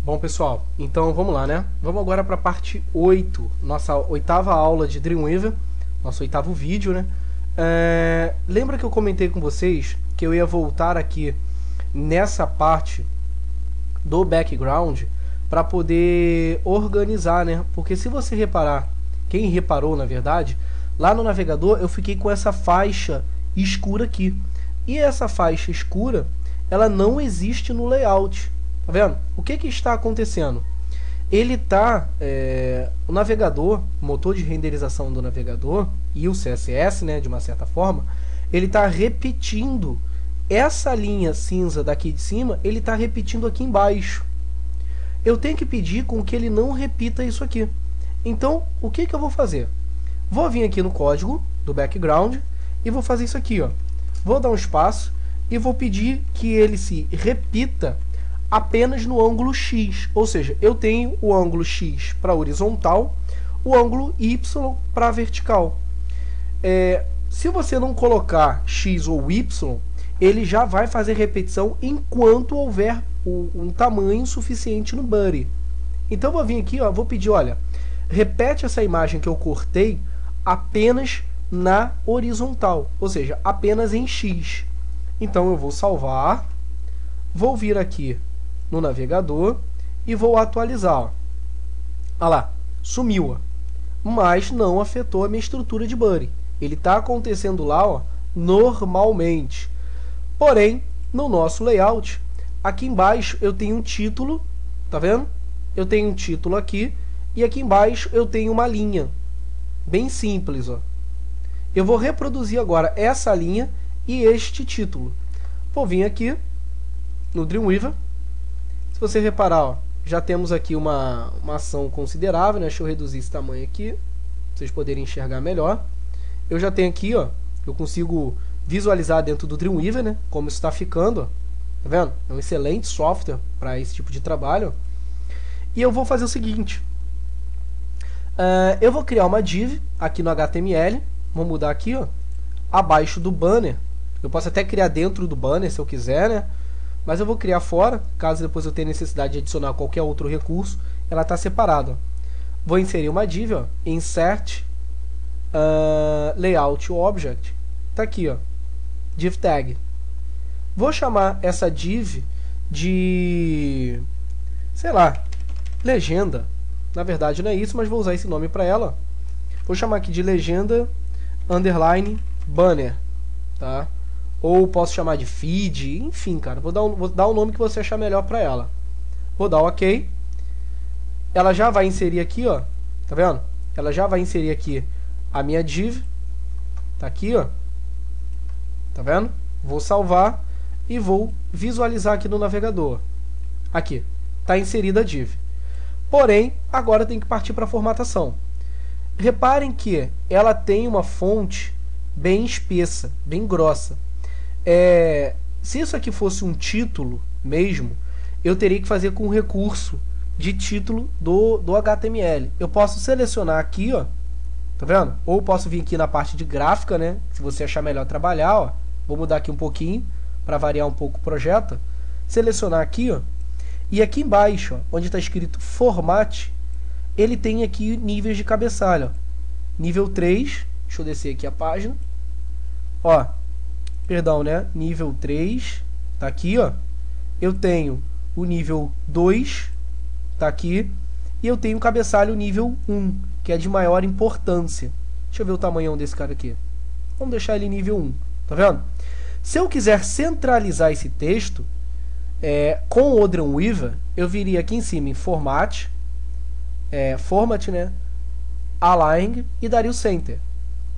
Bom, pessoal, então vamos lá, né? Vamos agora para a parte 8, nossa oitava aula de Dreamweaver, nosso oitavo vídeo, né? Lembra que eu comentei com vocês que eu ia voltar aqui nessa parte do background para poder organizar, né? Porque se você reparar, quem reparou na verdade, lá no navegador eu fiquei com essa faixa escura aqui. E essa faixa escura, ela não existe no layout. Tá vendo? O que está acontecendo? Ele tá, o navegador, o motor de renderização do navegador e o CSS, né, de uma certa forma, ele está repetindo essa linha cinza daqui de cima, ele está repetindo aqui embaixo. Eu tenho que pedir com que ele não repita isso aqui. Então, o que eu vou fazer? Vou vir aqui no código do background e vou fazer isso aqui, ó. Vou dar um espaço e vou pedir que ele se repita apenas no ângulo X, ou seja, eu tenho o ângulo X para horizontal, o ângulo Y para vertical. Se você não colocar X ou Y, ele já vai fazer repetição enquanto houver um tamanho suficiente no body. Então eu vou vir aqui, ó, vou pedir, olha, repete essa imagem que eu cortei apenas na horizontal, ou seja, apenas em X. Então eu vou salvar, vou vir aqui no navegador e vou atualizar. Ó. Olha lá, sumiu, ó. Mas não afetou a minha estrutura de body. Ele está acontecendo lá, ó, normalmente. Porém, no nosso layout, aqui embaixo eu tenho um título, tá vendo? Eu tenho um título aqui e aqui embaixo eu tenho uma linha, bem simples, ó. Eu vou reproduzir agora essa linha e este título. Vou vir aqui no Dreamweaver. Se você reparar, ó, já temos aqui uma ação considerável, né? Deixa eu reduzir esse tamanho aqui, para vocês poderem enxergar melhor. Eu já tenho aqui, ó, eu consigo visualizar dentro do Dreamweaver, né? Como isso está ficando, ó. Tá vendo? É um excelente software para esse tipo de trabalho. E eu vou fazer o seguinte. Eu vou criar uma div aqui no HTML. Vou mudar aqui, ó, abaixo do banner. Eu posso até criar dentro do banner, se eu quiser, né? Mas eu vou criar fora, caso depois eu tenha necessidade de adicionar qualquer outro recurso, ela está separada. Vou inserir uma div, ó, insert layout object, está aqui, ó, div tag. Vou chamar essa div de, sei lá, legenda. Na verdade não é isso, mas vou usar esse nome para ela. Vou chamar aqui de legenda underline banner, tá? Ou posso chamar de feed, enfim, cara. Vou dar o nome que você achar melhor para ela. Vou dar OK. Ela já vai inserir aqui, ó. Tá vendo? Ela já vai inserir aqui a minha div. Tá aqui, ó. Tá vendo? Vou salvar e vou visualizar aqui no navegador. Aqui. Tá inserida a div. Porém, agora tem que partir para a formatação. Reparem que ela tem uma fonte bem espessa, bem grossa. Se isso aqui fosse um título mesmo, eu teria que fazer com o recurso de título do HTML. Eu posso selecionar aqui, ó, tá vendo? Ou posso vir aqui na parte de gráfica, né? Se você achar melhor trabalhar, ó, vou mudar aqui um pouquinho para variar um pouco o projeto. Selecionar aqui, ó, e aqui embaixo, ó, onde está escrito Format, ele tem aqui níveis de cabeçalho. Ó. Nível 3, deixa eu descer aqui a página. Ó, perdão, né? Nível 3, tá aqui, ó. Eu tenho o nível 2, tá aqui. E eu tenho o cabeçalho nível 1, que é de maior importância. Deixa eu ver o tamanhão desse cara aqui. Vamos deixar ele nível 1, tá vendo? Se eu quiser centralizar esse texto, com o Dreamweaver, eu viria aqui em cima em Format, Format, né? Align e daria o Center,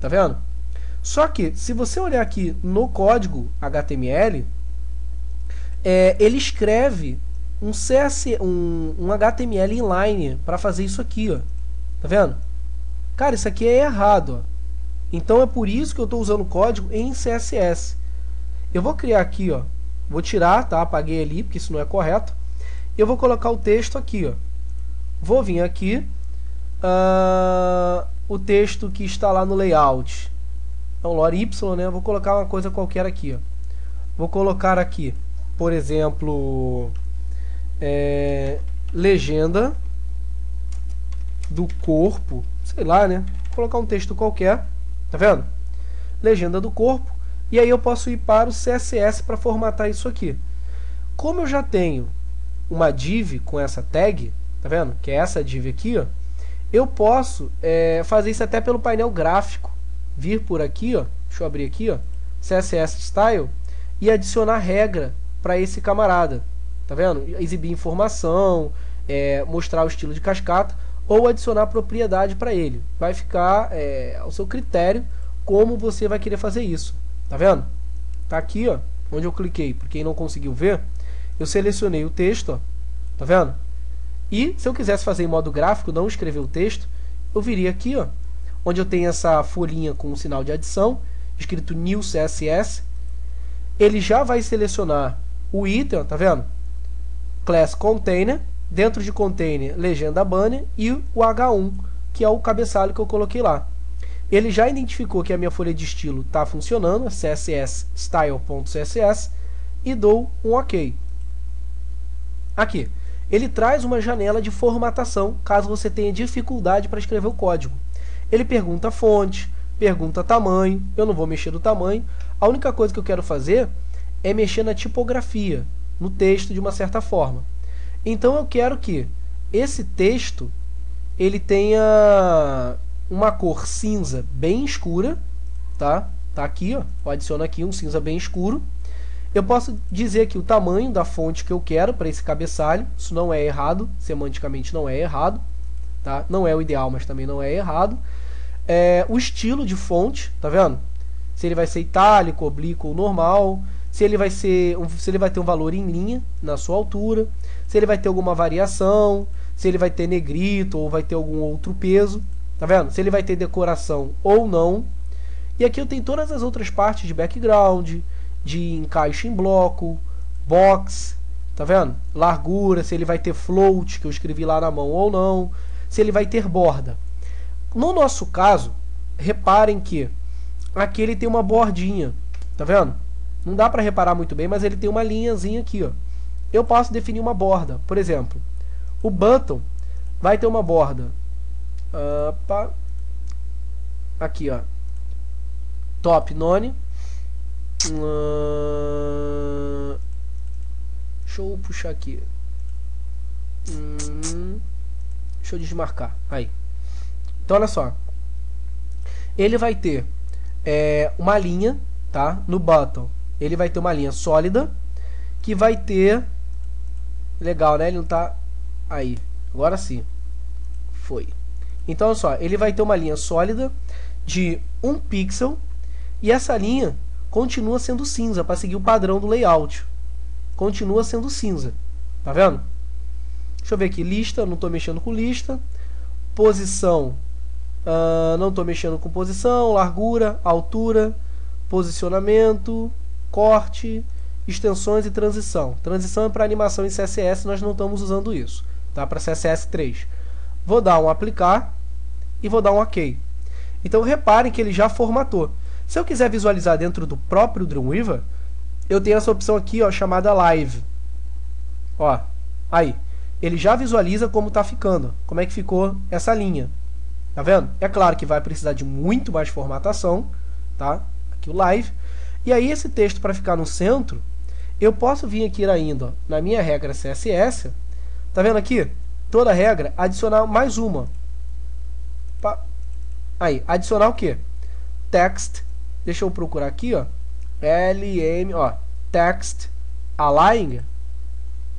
tá vendo? Só que, se você olhar aqui no código HTML, ele escreve um HTML inline para fazer isso aqui, ó. Tá vendo? Cara, isso aqui é errado, ó. Então é por isso que eu estou usando o código em CSS. Eu vou criar aqui, ó. Vou tirar, tá? Apaguei ali, porque isso não é correto. Eu vou colocar o texto aqui, ó. Vou vir aqui. O texto que está lá no layout. Então, lore Y, né? Vou colocar uma coisa qualquer aqui, ó. Vou colocar aqui, por exemplo, legenda do corpo, sei lá, né? Vou colocar um texto qualquer, tá vendo? Legenda do corpo, e aí eu posso ir para o CSS para formatar isso aqui. Como eu já tenho uma div com essa tag, tá vendo? Que é essa div aqui, ó, eu posso fazer isso até pelo painel gráfico. Vir por aqui, ó, deixa eu abrir aqui, ó, CSS Style, e adicionar regra para esse camarada, tá vendo? Exibir informação, mostrar o estilo de cascata, ou adicionar propriedade para ele. Vai ficar ao seu critério como você vai querer fazer isso, tá vendo? Tá aqui, ó, onde eu cliquei, por quem não conseguiu ver, eu selecionei o texto, ó, tá vendo? E se eu quisesse fazer em modo gráfico, não escrever o texto, eu viria aqui, ó, onde eu tenho essa folhinha com um sinal de adição, escrito New CSS. Ele já vai selecionar o item, ó, tá vendo? Class Container, dentro de Container, legenda banner e o H1, que é o cabeçalho que eu coloquei lá. Ele já identificou que a minha folha de estilo está funcionando, CSS style.css, e dou um OK. Aqui, ele traz uma janela de formatação, caso você tenha dificuldade para escrever o código. Ele pergunta fonte, pergunta tamanho, eu não vou mexer no tamanho. A única coisa que eu quero fazer é mexer na tipografia, no texto de uma certa forma. Então eu quero que esse texto ele tenha uma cor cinza bem escura, tá? Tá aqui, ó, eu adiciono aqui um cinza bem escuro. Eu posso dizer aqui o tamanho da fonte que eu quero para esse cabeçalho. Isso não é errado, semanticamente não é errado, tá? Não é o ideal, mas também não é errado. O estilo de fonte, tá vendo? Se ele vai ser itálico, oblíquo ou normal, se ele vai ter um valor em linha na sua altura, se ele vai ter alguma variação, se ele vai ter negrito ou vai ter algum outro peso, tá vendo? Se ele vai ter decoração ou não. E aqui eu tenho todas as outras partes de background, de encaixe em bloco, box, tá vendo? Largura, se ele vai ter float, que eu escrevi lá na mão ou não, se ele vai ter borda. No nosso caso, reparem que aqui ele tem uma bordinha, tá vendo? Não dá para reparar muito bem, mas ele tem uma linhazinha aqui, ó. Eu posso definir uma borda, por exemplo, o button vai ter uma borda aqui, ó, top none. Deixa eu puxar aqui. Deixa eu desmarcar. Aí. Então, olha só. Ele vai ter uma linha, tá? No button. Ele vai ter uma linha sólida que vai ter... Legal, né? Ele não tá... Aí. Agora sim. Foi. Então, olha só. Ele vai ter uma linha sólida de 1 pixel e essa linha continua sendo cinza para seguir o padrão do layout. Continua sendo cinza. Tá vendo? Deixa eu ver aqui. Lista, não estou mexendo com lista. Posição, não estou mexendo com posição. Largura, altura, posicionamento, corte, extensões e transição. Transição é para animação em CSS, nós não estamos usando isso. Tá? Para CSS 3. Vou dar um aplicar e vou dar um OK. Então reparem que ele já formatou. Se eu quiser visualizar dentro do próprio Dreamweaver, eu tenho essa opção aqui, ó, chamada Live. Ó, aí. Ele já visualiza como está ficando, como é que ficou essa linha. Tá vendo? É claro que vai precisar de muito mais formatação, tá? Aqui o Live. E aí esse texto, para ficar no centro, eu posso vir aqui ainda, ó, na minha regra CSS, tá vendo aqui? Toda regra, adicionar mais uma. Aí, adicionar o quê? Text. Deixa eu procurar aqui, ó. LM, ó, Text Align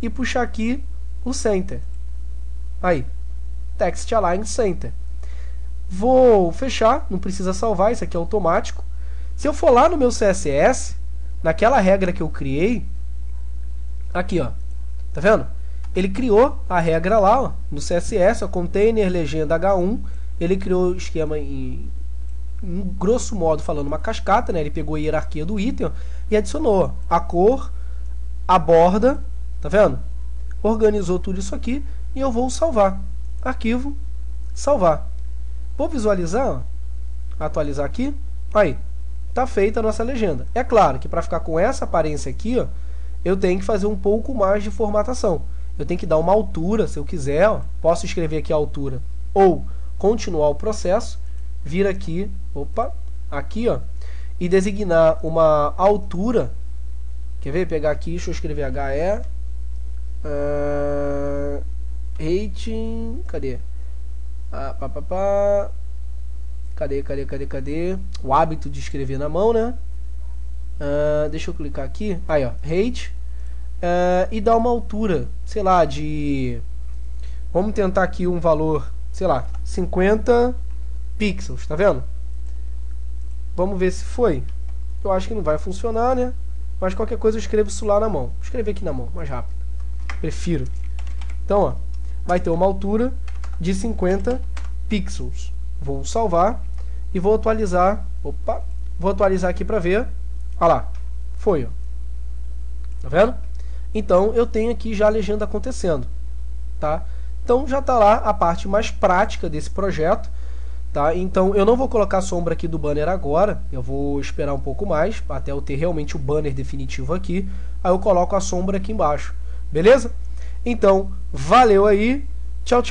e puxar aqui o Center. Aí, Text Align Center. Vou fechar, não precisa salvar, isso aqui é automático. Se eu for lá no meu CSS, naquela regra que eu criei, aqui, ó, tá vendo? Ele criou a regra lá, ó, no CSS, ó, Container, legenda H1, ele criou o esquema em grosso modo falando uma cascata, né? Ele pegou a hierarquia do item, ó, e adicionou a cor, a borda, tá vendo? Organizou tudo isso aqui e eu vou salvar. Arquivo, salvar. Vou visualizar, ó, atualizar aqui. Aí, tá feita a nossa legenda. É claro que para ficar com essa aparência aqui, ó, eu tenho que fazer um pouco mais de formatação. eu tenho que dar uma altura, se eu quiser, ó, posso escrever aqui a altura ou continuar o processo, vir aqui, opa, aqui, ó, e designar uma altura. Quer ver? Pegar aqui, deixa eu escrever HE rating, cadê? Cadê? O hábito de escrever na mão, né? Deixa eu clicar aqui. Aí, ó, rate. E dar uma altura, sei lá, de... Vamos tentar aqui um valor, sei lá, 50 pixels, tá vendo? Vamos ver se foi. Eu acho que não vai funcionar, né? Mas qualquer coisa eu escrevo isso lá na mão. Vou escrever aqui na mão, mais rápido. Prefiro. Então, ó, vai ter uma altura de 50 pixels. Vou salvar e vou atualizar. Opa, vou atualizar aqui para ver. Olha lá, foi, ó. Tá vendo? Então, eu tenho aqui já a legenda acontecendo, tá? Então, já está lá a parte mais prática desse projeto, tá? Então, eu não vou colocar a sombra aqui do banner agora, eu vou esperar um pouco mais, até eu ter realmente o banner definitivo aqui, aí eu coloco a sombra aqui embaixo, beleza? Então, valeu aí, tchau, tchau.